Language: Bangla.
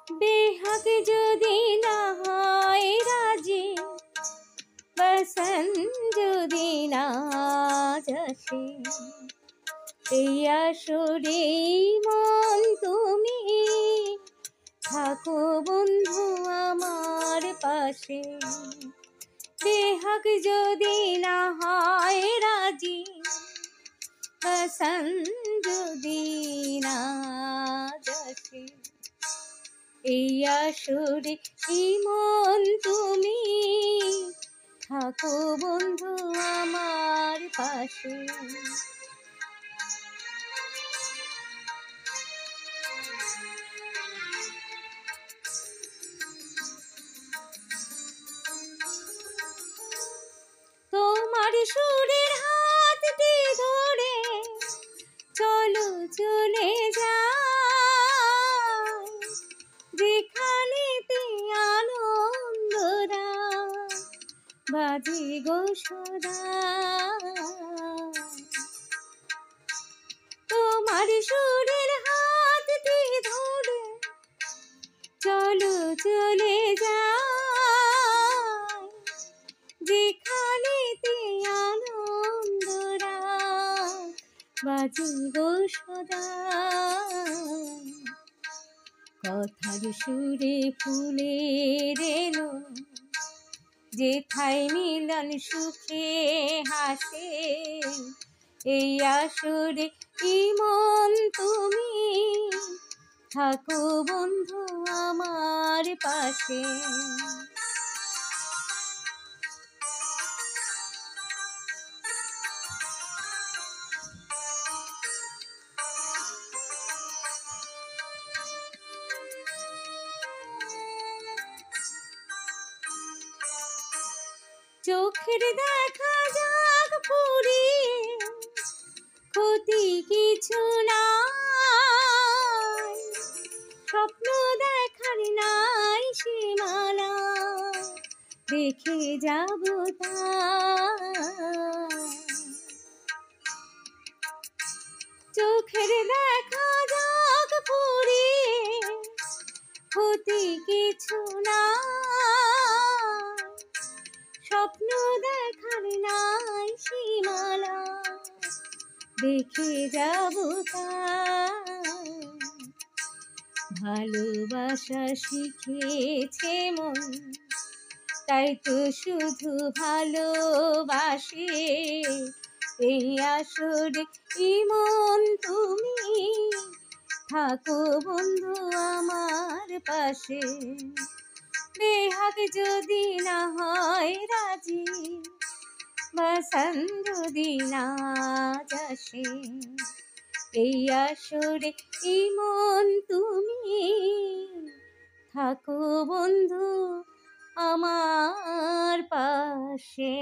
বেহাগ যদি না হয় রাজি, বসন যদি না আসে, এই আসরে মন তুমি থাকো বন্ধু আমার পাশে। বেহাগ যদি না হয় রাজি, বসন যদি না আসে, এই আসরে মন তুমি থাকো বন্ধু আমার পাশে। তোমার সুরের হাতটি ধরে চলো চলে যাই, যেখানেতে আনন্দরা বাজে গো সদা। তোমার সুরের হাতটি ধরে চলো চলে যাই, যেখানেতে আনন্দরা বাজে গো সদা। কথার সুরে ফুলের এলো, যেথায় মিলন সুখে হাসে, এই আসরে মন তুমি থাকো বন্ধু আমার পাশে। চোখের দেখা যাক পুরিয়ে, ক্ষতি কিছু নাই, স্বপ্ন দেখার নাই সীমানা, দেখে যাব তাই। চোখের দেখা যাক পুরিয়ে, ক্ষতি কিছু নাই, স্বপ্ন দেখার নাই সীমানা, দেখে যাব তাই। ভালোবাসা শিখেছে মন, তাই তো শুধু ভালোবাসে, এই আসরে মন তুমি থাকো বন্ধু আমার পাশে। বেহাগ যদি না হয় রাজি, বসন যদি না আসে, এই আসরে মন তুমি থাকো বন্ধু আমার পাশে।